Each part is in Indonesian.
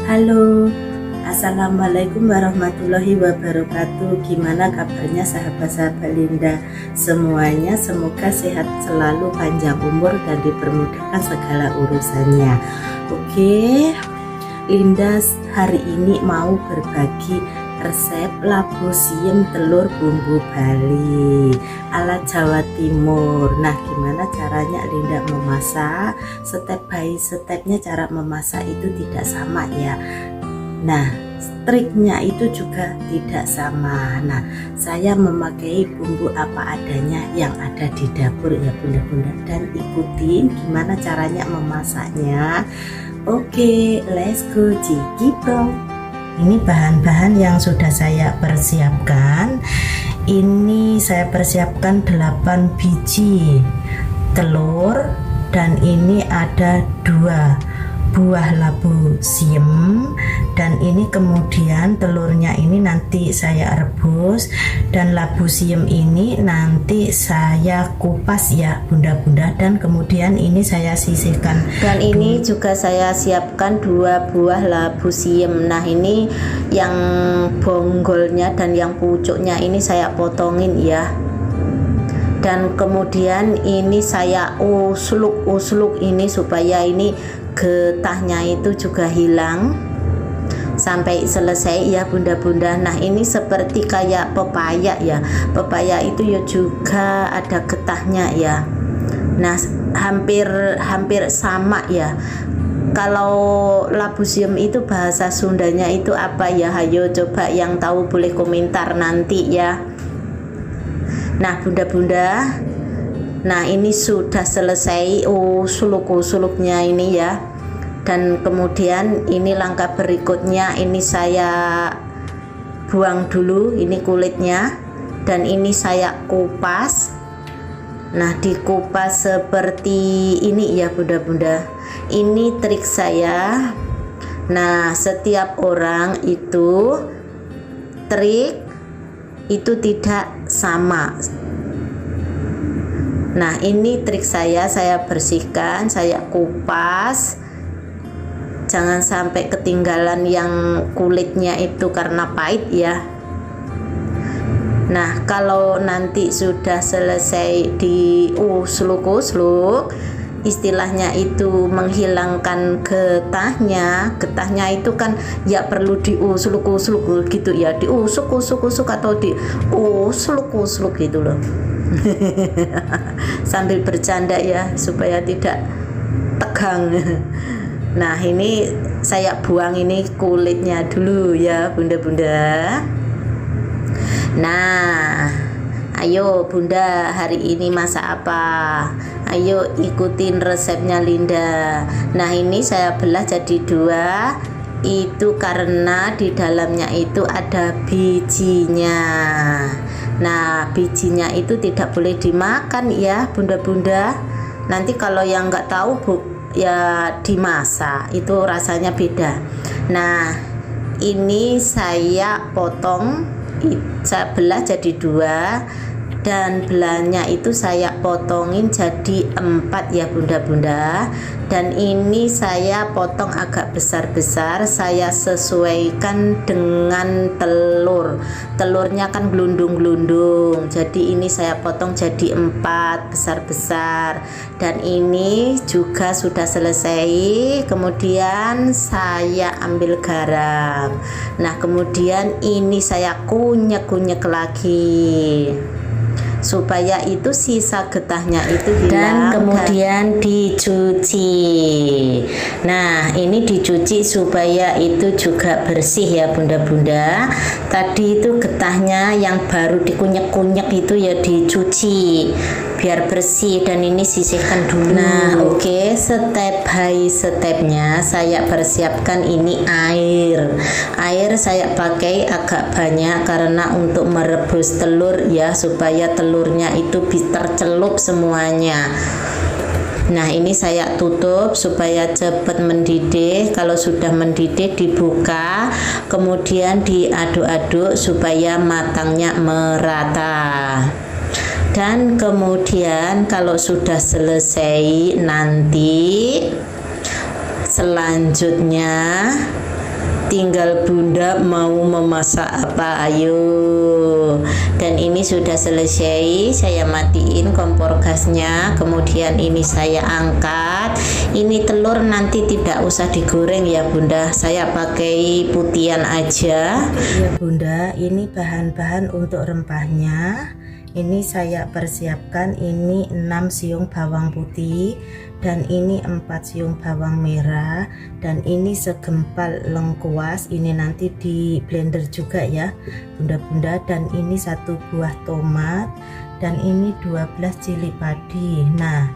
Halo, Assalamualaikum warahmatullahi wabarakatuh. Gimana kabarnya sahabat-sahabat Linda semuanya? Semoga sehat selalu, panjang umur, dan dipermudahkan segala urusannya. Oke, Linda hari ini mau berbagi resep labu siem telur bumbu Bali ala Jawa Timur. Nah, gimana caranya Linda memasak? Step by stepnya cara memasak itu tidak sama ya. Nah, triknya itu juga tidak sama. Nah, saya memakai bumbu apa adanya yang ada di dapur ya bunda-bunda, dan ikutin gimana caranya memasaknya. Oke, let's go Cikipro. Ini bahan-bahan yang sudah saya persiapkan. Ini saya persiapkan 8 biji telur, dan ini ada 2 buah labu siem, dan ini kemudian telurnya ini nanti saya rebus, dan labu siem ini nanti saya kupas ya bunda-bunda, dan kemudian ini saya sisihkan. Dan ini juga saya siapkan 2 buah labu siem. Nah, ini yang bonggolnya dan yang pucuknya ini saya potongin ya, dan kemudian ini saya usluk ini supaya ini getahnya itu juga hilang sampai selesai ya bunda-bunda. Nah, ini seperti kayak pepaya ya, pepaya itu ya juga ada getahnya ya. Nah, hampir sama ya. Kalau labu siem itu bahasa Sundanya itu apa ya? Hayo coba yang tahu boleh komentar nanti ya. Nah bunda-bunda, nah ini sudah selesai suluk-suluknya ini ya, dan kemudian ini langkah berikutnya, ini saya buang dulu ini kulitnya, dan ini saya kupas. Nah, dikupas seperti ini ya bunda-bunda, ini trik saya. Nah, setiap orang itu trik itu tidak sama. Nah, ini trik saya bersihkan, saya kupas, jangan sampai ketinggalan yang kulitnya itu karena pahit ya. Nah, kalau nanti sudah selesai di usluk-usluk, istilahnya itu menghilangkan getahnya itu kan ya perlu diusluk-usluk gitu ya, diusuk-usuk atau diusluk-usluk gitu loh. Sambil bercanda ya supaya tidak tegang. Nah, ini saya buang ini kulitnya dulu ya bunda-bunda. Nah, ayo bunda, hari ini masak apa? Ayo ikutin resepnya Linda. Nah, ini saya belah jadi 2, itu karena di dalamnya itu ada bijinya. Nah, bijinya itu tidak boleh dimakan ya bunda-bunda. Nanti kalau yang nggak tahu ya dimasak, itu rasanya beda. Nah, ini saya potong, saya belah jadi 2, dan belahnya itu saya potongin jadi 4 ya bunda-bunda. Dan ini saya potong agak besar-besar, saya sesuaikan dengan telurnya kan gelundung-gelundung, jadi ini saya potong jadi 4 besar-besar. Dan ini juga sudah selesai, kemudian saya ambil garam. Nah, kemudian ini saya kunyek-kunyek lagi supaya itu sisa getahnya itu hilang, dan kemudian dicuci. Nah, ini dicuci supaya itu juga bersih ya bunda-bunda. Tadi itu getahnya yang baru dikunyek-kunyek itu ya dicuci biar bersih, dan ini sisihkan dulu. Nah, oke, step by stepnya saya persiapkan ini air saya pakai agak banyak karena untuk merebus telur ya, supaya telurnya itu tercelup semuanya. Nah, ini saya tutup supaya cepat mendidih. Kalau sudah mendidih dibuka, kemudian diaduk-aduk supaya matangnya merata. Dan kemudian kalau sudah selesai, nanti selanjutnya tinggal Bunda mau memasak apa, ayo. Dan ini sudah selesai, saya matiin kompor gasnya, kemudian ini saya angkat. Ini telur nanti tidak usah digoreng ya Bunda, saya pakai putihan aja ya Bunda. Ini bahan-bahan untuk rempahnya. Ini saya persiapkan, ini 6 siung bawang putih, dan ini 4 siung bawang merah, dan ini segempal lengkuas. Ini nanti di blender juga ya Bunda-bunda. Dan ini 1 buah tomat, dan ini 12 cili padi. Nah,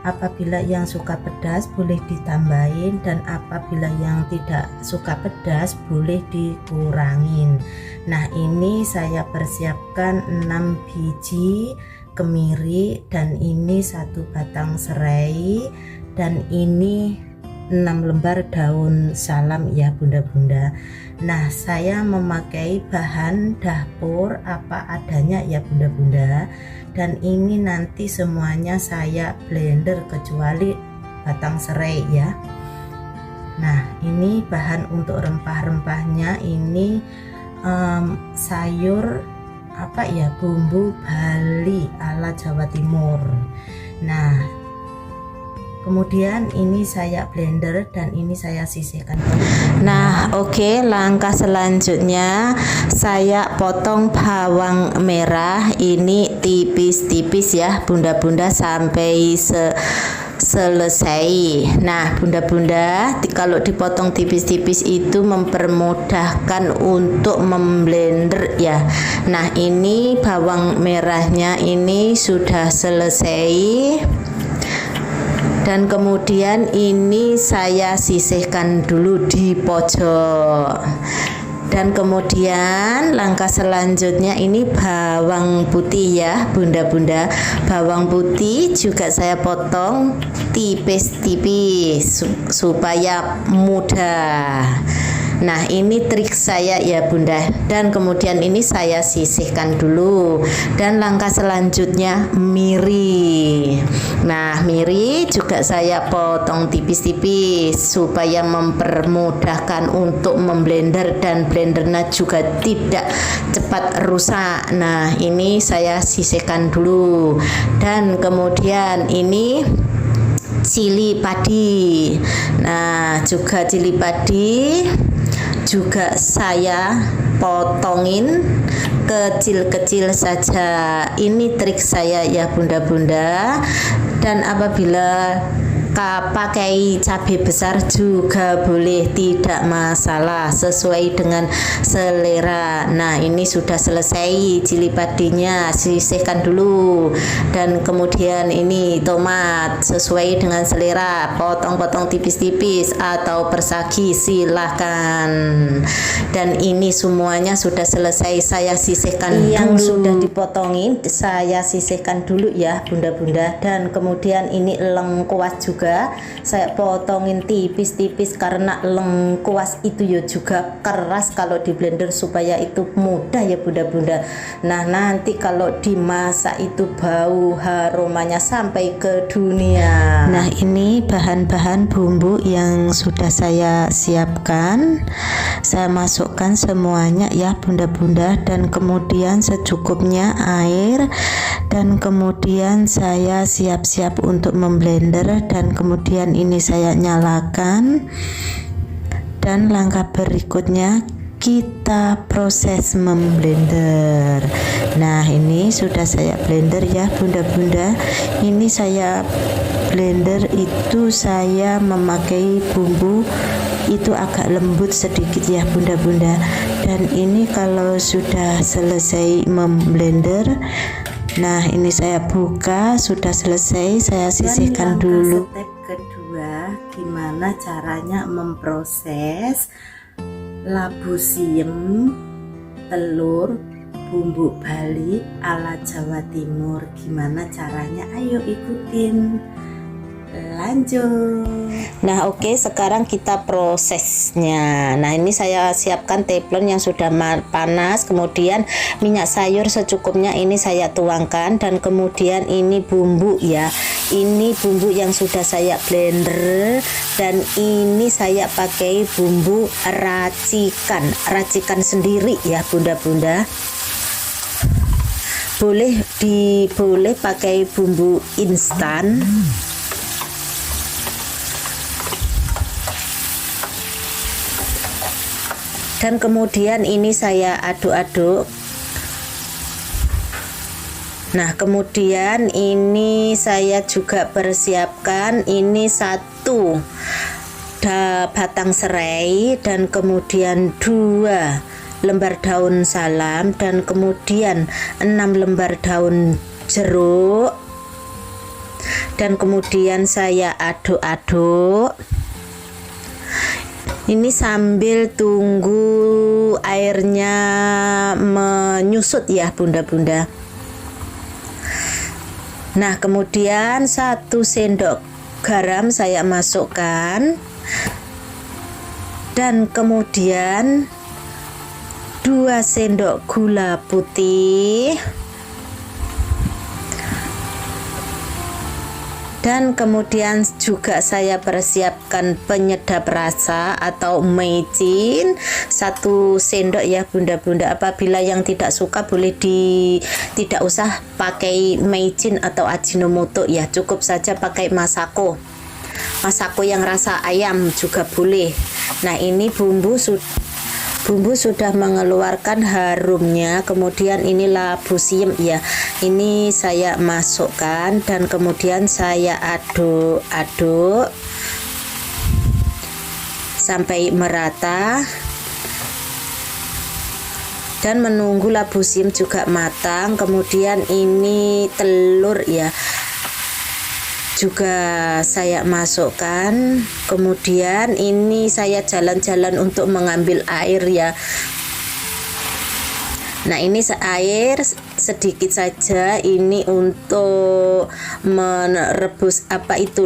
apabila yang suka pedas boleh ditambahin, dan apabila yang tidak suka pedas boleh dikurangin. Nah, ini saya persiapkan 6 biji kemiri, dan ini 1 batang serai, dan ini 6 lembar daun salam ya Bunda-bunda. Nah, saya memakai bahan dapur apa adanya ya Bunda-bunda. Dan ini nanti semuanya saya blender kecuali batang serai ya. Nah, ini bahan untuk rempah-rempahnya. Ini sayur apa ya, bumbu Bali ala Jawa Timur. Nah, kemudian ini saya blender, dan ini saya sisihkan. Nah, oke, langkah selanjutnya saya potong bawang merah ini tipis-tipis ya Bunda-bunda sampai selesai. Nah Bunda-bunda, kalau dipotong tipis-tipis itu mempermudahkan untuk memblender ya. Nah, ini bawang merahnya ini sudah selesai, dan kemudian ini saya sisihkan dulu di pojok. Dan kemudian langkah selanjutnya ini bawang putih ya Bunda-bunda. Bawang putih juga saya potong tipis-tipis supaya mudah. Nah, ini trik saya ya Bunda. Dan kemudian ini saya sisihkan dulu. Dan langkah selanjutnya miri. Nah, miri juga saya potong tipis-tipis supaya mempermudahkan untuk memblender, dan blendernya juga tidak cepat rusak. Nah, ini saya sisihkan dulu. Dan kemudian ini cili padi. Nah, juga cili padi juga saya potongin kecil-kecil saja. Ini trik saya ya Bunda-bunda. Dan apabila pakai cabai besar juga boleh, tidak masalah, sesuai dengan selera. Nah, ini sudah selesai cili padinya, sisihkan dulu. Dan kemudian ini tomat sesuai dengan selera, potong-potong tipis-tipis atau persagi silahkan. Dan ini semuanya sudah selesai, saya sisihkan yang dulu. Sudah dipotongin saya sisihkan dulu ya Bunda-bunda. Dan kemudian ini lengkuas juga saya potongin tipis-tipis, karena lengkuas itu ya juga keras kalau di blender, supaya itu mudah ya Bunda-bunda. Nah, nanti kalau dimasak itu bau aromanya sampai ke dunia. Nah, ini bahan-bahan bumbu yang sudah saya siapkan, saya masukkan semuanya ya Bunda-bunda. Dan kemudian secukupnya air, dan kemudian saya siap-siap untuk memblender. Dan kemudian ini saya nyalakan, dan langkah berikutnya kita proses memblender. Nah, ini sudah saya blender ya Bunda-bunda. Ini saya blender itu saya memakai bumbu itu agak lembut sedikit ya Bunda-bunda. Dan ini kalau sudah selesai memblender, nah ini saya buka, sudah selesai, saya sisihkan dulu. Step kedua, gimana caranya memproses labu siam telur bumbu Bali ala Jawa Timur. Gimana caranya? Ayo ikutin, lanjut. Nah, oke, sekarang kita prosesnya. Nah, ini saya siapkan teflon yang sudah panas, kemudian minyak sayur secukupnya ini saya tuangkan, dan kemudian ini bumbu ya. ini bumbu yang sudah saya blender, dan ini saya pakai bumbu racikan sendiri ya bunda-bunda. Boleh pakai bumbu instan. Dan kemudian ini saya aduk-aduk. Nah, kemudian ini saya juga persiapkan ini 1 batang serai, dan kemudian 2 lembar daun salam, dan kemudian 6 lembar daun jeruk, dan kemudian saya aduk-aduk. Ini sambil tunggu airnya menyusut ya bunda-bunda. Nah, kemudian 1 sendok garam saya masukkan, dan kemudian 2 sendok gula putih, dan kemudian juga saya persiapkan penyedap rasa atau micin 1 sendok ya bunda-bunda. Apabila yang tidak suka boleh tidak usah pakai micin atau ajinomoto ya, cukup saja pakai masako yang rasa ayam juga boleh. Nah, ini bumbu sudah mengeluarkan harumnya. Kemudian ini labu siam ya, ini saya masukkan, dan kemudian saya aduk-aduk sampai merata, dan menunggu labu siam juga matang. Kemudian ini telur ya juga saya masukkan. Kemudian ini saya jalan-jalan untuk mengambil air ya. Nah, ini air sedikit saja, ini untuk merebus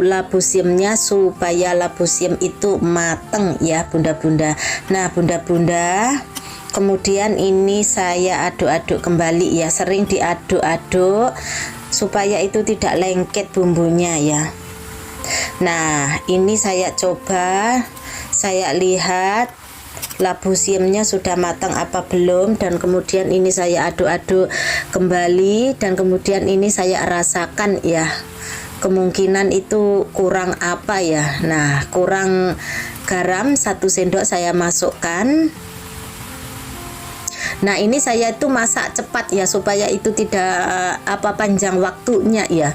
labu siamnya supaya labu siam itu mateng ya bunda-bunda. Nah bunda-bunda, kemudian ini saya aduk-aduk kembali ya, sering diaduk-aduk supaya itu tidak lengket bumbunya ya. Nah, ini saya coba, saya lihat labu siamnya sudah matang apa belum, dan kemudian ini saya aduk-aduk kembali, dan kemudian ini saya rasakan ya, kemungkinan itu kurang apa ya. Nah, kurang garam 1 sendok saya masukkan. Nah, ini saya itu masak cepat ya, supaya itu tidak panjang waktunya ya.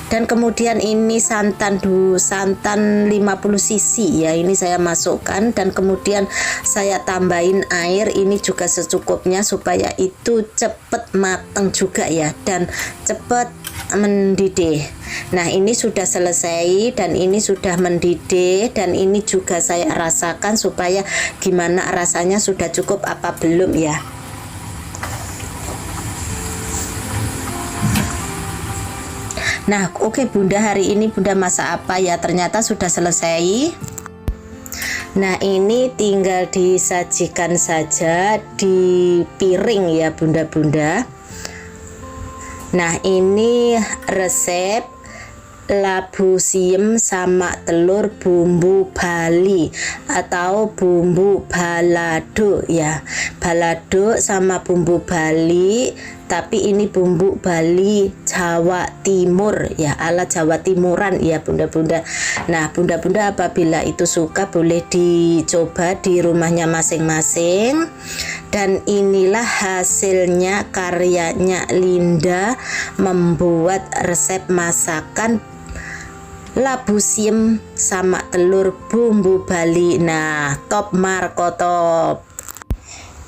Dan kemudian ini santan 50 cc ya, ini saya masukkan, dan kemudian saya tambahin air ini juga secukupnya supaya itu cepat matang juga ya, dan cepat mendidih. Nah, ini sudah selesai, dan ini sudah mendidih, dan ini juga saya rasakan supaya gimana rasanya, sudah cukup apa belum ya. Nah, oke bunda, hari ini bunda masak apa ya, ternyata sudah selesai. Nah, ini tinggal disajikan saja di piring ya bunda-bunda. Nah, ini resep labu siam sama telur bumbu Bali atau bumbu balado ya. Balado sama bumbu Bali, tapi ini bumbu Bali Jawa Timur ya, ala Jawa Timuran ya bunda-bunda. Nah, bunda-bunda apabila itu suka boleh dicoba di rumahnya masing-masing. Dan inilah hasilnya, karyanya Linda membuat resep masakan labu siam sama telur bumbu Bali. Nah, top Marco top.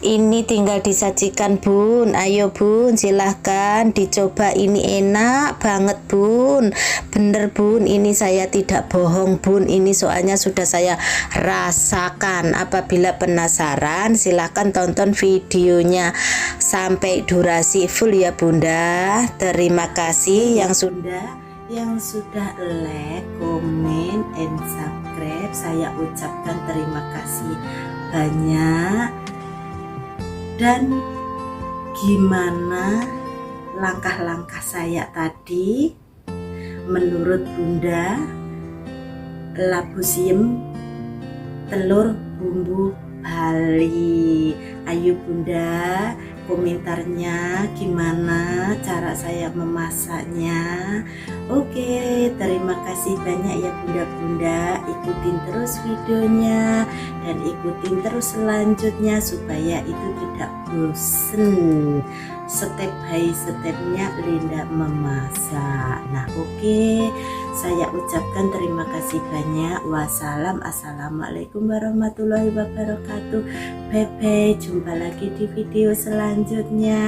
Ini tinggal disajikan bun. Ayo bun, silahkan dicoba, ini enak banget bun, bener bun, ini saya tidak bohong bun, ini soalnya sudah saya rasakan. Apabila penasaran silahkan tonton videonya sampai durasi full ya bunda. Terima kasih yang sudah like, komen, and subscribe. Saya ucapkan terima kasih banyak. Dan gimana langkah-langkah saya tadi, menurut Bunda, labu siam telur bumbu Bali. Ayo Bunda, komentarnya gimana cara saya memasaknya. Oke, terima kasih banyak ya bunda-bunda. Ikutin terus videonya dan ikutin terus selanjutnya supaya itu tidak bosen. Step by stepnya Linda memasak. Nah oke, saya ucapkan terima kasih banyak. Assalamualaikum warahmatullahi wabarakatuh. Bye bye, jumpa lagi di video selanjutnya.